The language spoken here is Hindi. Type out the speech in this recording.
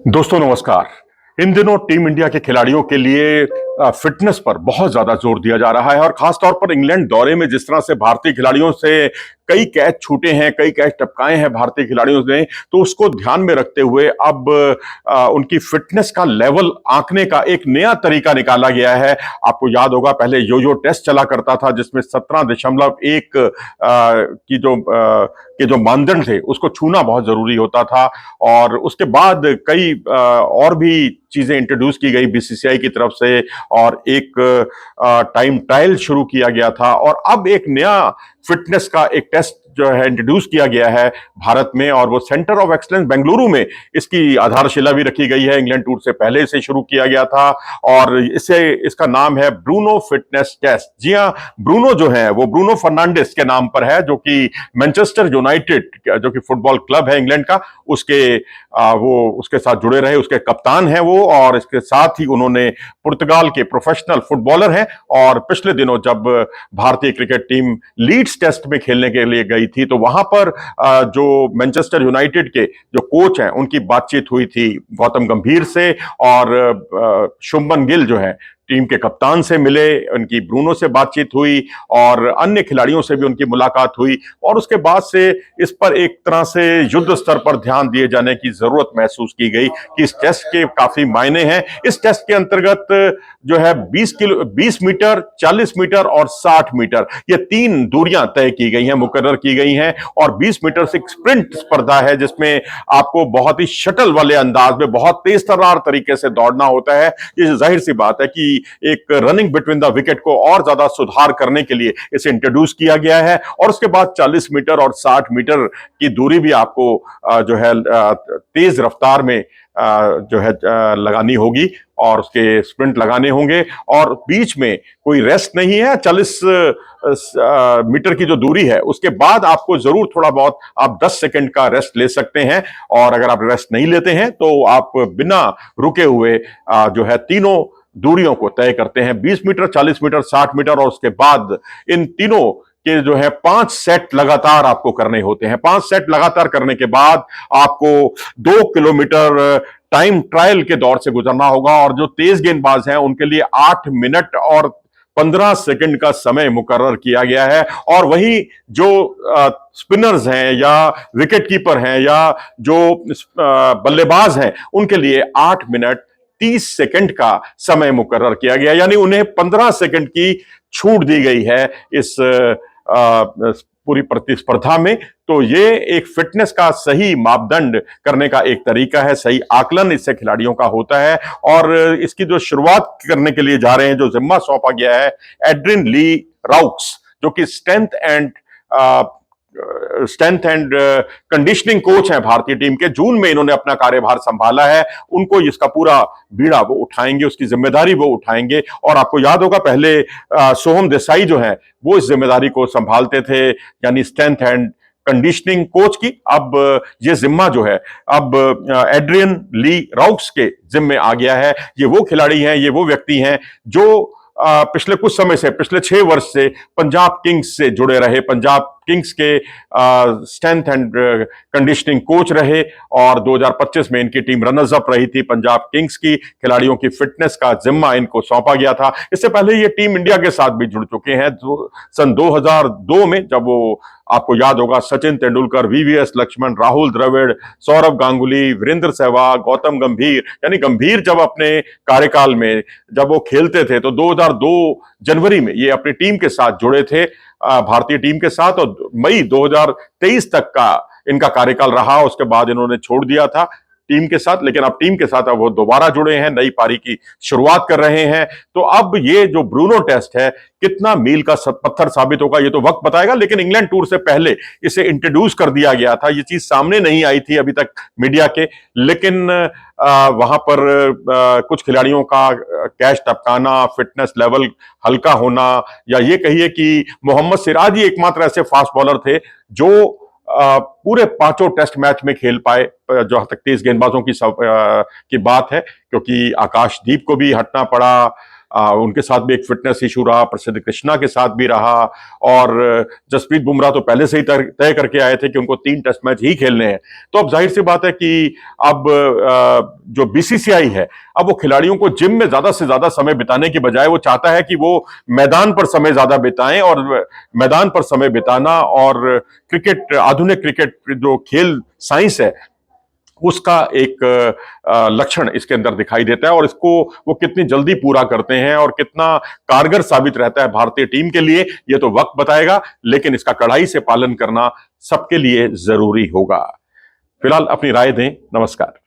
दोस्तों नमस्कार। इन दिनों टीम इंडिया के खिलाड़ियों के लिए फिटनेस पर बहुत ज्यादा जोर दिया जा रहा है और खासतौर पर इंग्लैंड दौरे में जिस तरह से भारतीय खिलाड़ियों से कई कैच छूटे हैं, कई कैच टपकाए हैं भारतीय खिलाड़ियों ने, तो उसको ध्यान में रखते हुए अब उनकी फिटनेस का लेवल आंकने का एक नया तरीका निकाला गया है। आपको याद होगा पहले यो यो टेस्ट चला करता था जिसमें 17.1 के जो मानदंड थे उसको छूना बहुत जरूरी होता था और उसके बाद कई और भी चीजें इंट्रोड्यूस की गई बीसीसीआई की तरफ से और एक टाइम ट्रायल शुरू किया गया था और अब एक नया फिटनेस का एक टेस्ट जो है इंट्रोड्यूस किया गया है भारत में और वो सेंटर ऑफ एक्सलेंस बेंगलुरु में इसकी आधारशिला भी रखी गई है। इंग्लैंड टूर से पहले इसे शुरू किया गया था और इसका नाम है ब्रूनो फिटनेस टेस्ट। जी हाँ, ब्रूनो जो है वो ब्रूनो फर्नांडिस के नाम पर है, जो कि मैनचेस्टर यूनाइटेड जो कि फुटबॉल क्लब है इंग्लैंड का, वो उसके साथ जुड़े रहे, उसके कप्तान हैं वो, और इसके साथ ही उन्होंने पुर्तगाल के प्रोफेशनल फुटबॉलर हैं। और पिछले दिनों जब भारतीय क्रिकेट टीम लीड्स टेस्ट में खेलने के लिए गई थी तो वहां पर जो मैनचेस्टर यूनाइटेड के जो कोच हैं उनकी बातचीत हुई थी गौतम गंभीर से और शुभमन गिल जो है टीम के कप्तान से मिले, उनकी ब्रूनो से बातचीत हुई और अन्य खिलाड़ियों से भी उनकी मुलाकात हुई और उसके बाद से इस पर एक तरह से युद्ध स्तर पर ध्यान दिए जाने की जरूरत महसूस की गई कि इस टेस्ट के काफी मायने हैं। इस टेस्ट के अंतर्गत जो है 20 मीटर, 40 मीटर और 60 मीटर, ये 3 दूरियां तय की गई हैं, मुकर्रर की गई हैं और 20 मीटर से एक स्प्रिंट स्पर्धा है जिसमें आपको बहुत ही शटल वाले अंदाज में बहुत तेज तर्रार तरीके से दौड़ना होता है। ये जाहिर सी बात है कि एक रनिंग बिटवीन द विकेट को और ज्यादा सुधार करने के लिए इसे इंट्रोड्यूस किया गया है और उसके बाद 40 मीटर और 60 मीटर की दूरी भी आपको जो है तेज रफ्तार में जो है लगानी होगी और उसके स्प्रिंट लगाने होंगे और बीच में कोई रेस्ट नहीं है। 40 मीटर की जो दूरी है उसके बाद आपको जरूर थोड़ा बहुत आप 10 सेकंड का रेस्ट ले सकते हैं और अगर आप रेस्ट नहीं लेते हैं तो आप बिना रुके हुए जो है तीनों दूरियों को तय करते हैं, 20 मीटर, 40 मीटर, 60 मीटर और उसके बाद इन तीनों के जो है 5 सेट लगातार आपको करने होते हैं। 5 सेट लगातार करने के बाद आपको 2 किलोमीटर टाइम ट्रायल के दौर से गुजरना होगा और जो तेज गेंदबाज हैं उनके लिए 8 मिनट और 15 सेकंड का समय मुकर्रर किया गया है और वही जो स्पिनर्स हैं या विकेट कीपर हैं या जो बल्लेबाज हैं उनके लिए 8 मिनट 30 सेकंड का समय मुकर्रर किया गया, यानी उन्हें 15 सेकंड की छूट दी गई है इस पूरी प्रतिस्पर्धा में। तो ये एक फिटनेस का सही मापदंड करने का एक तरीका है, सही आकलन इससे खिलाड़ियों का होता है और इसकी जो शुरुआत करने के लिए जा रहे हैं, जो जिम्मा सौंपा गया है एड्रिन ली राउक्स, जो कि स्ट्रेंथ एंड कंडीशनिंग कोच हैं भारतीय टीम के। जून में इन्होंने अपना कार्यभार संभाला है, उनको इसका पूरा बीड़ा वो उठाएंगे, उसकी जिम्मेदारी वो उठाएंगे। और आपको याद होगा पहले सोहम देसाई जो है वो इस जिम्मेदारी को संभालते थे, यानी स्ट्रेंथ एंड कंडीशनिंग कोच की। अब ये जिम्मा जो है अब एड्रियन ली राउक्स के जिम्मे आ गया है। ये वो खिलाड़ी हैं, ये वो व्यक्ति हैं जो पिछले कुछ समय से, पिछले 6 वर्ष से पंजाब किंग्स से जुड़े रहे, पंजाब किंग्स के स्ट्रेंथ एंड कंडीशनिंग कोच रहे और 2025 में इनकी टीम रनर्स अप रही थी पंजाब किंग्स की। खिलाड़ियों की फिटनेस का जिम्मा इनको सौंपा गया था। इससे पहले ये टीम इंडिया के साथ भी जुड़ चुके हैं सन 2002 में, जब वो आपको याद होगा सचिन तेंदुलकर, वीवीएस लक्ष्मण, राहुल द्रविड़, सौरव गांगुली, वीरेंद्र सहवाग, गौतम गंभीर, यानी गंभीर जब अपने कार्यकाल में जब वो खेलते थे तो 2002 जनवरी में ये अपनी टीम के साथ जुड़े थे, भारतीय टीम के साथ, और मई 2023 तक का इनका कार्यकाल रहा। उसके बाद इन्होंने छोड़ दिया था टीम के साथ, लेकिन अब टीम के साथ अब वो दोबारा जुड़े हैं, नई पारी की शुरुआत कर रहे हैं। तो अब ये जो ब्रूनो टेस्ट है कितना मील का पत्थर साबित होगा ये तो वक्त बताएगा, लेकिन इंग्लैंड टूर से पहले इसे इंट्रोड्यूस कर दिया गया था। ये चीज सामने नहीं आई थी अभी तक मीडिया के, लेकिन वहां पर कुछ खिलाड़ियों का कैच टपकाना, फिटनेस लेवल हल्का होना, या ये कहिए कि मोहम्मद सिराज ही एकमात्र ऐसे फास्ट बॉलर थे जो पूरे 5 टेस्ट मैच में खेल पाए, जहां तक तेज गेंदबाजों की बात है, क्योंकि आकाशदीप को भी हटना पड़ा, उनके साथ भी एक फिटनेस इशू रहा, प्रसिद्ध कृष्णा के साथ भी रहा, और जसप्रीत बुमराह तो पहले से ही तय करके आए थे कि उनको 3 टेस्ट मैच ही खेलने हैं। तो अब जाहिर सी बात है कि अब जो बीसीसीआई है, अब वो खिलाड़ियों को जिम में ज्यादा से ज्यादा समय बिताने की बजाय वो चाहता है कि वो मैदान पर समय ज्यादा बिताएं, और मैदान पर समय बिताना और क्रिकेट, आधुनिक क्रिकेट जो खेल साइंस है, उसका एक लक्षण इसके अंदर दिखाई देता है। और इसको वो कितनी जल्दी पूरा करते हैं और कितना कारगर साबित रहता है भारतीय टीम के लिए, ये तो वक्त बताएगा, लेकिन इसका कड़ाई से पालन करना सबके लिए जरूरी होगा। फिलहाल अपनी राय दें। नमस्कार।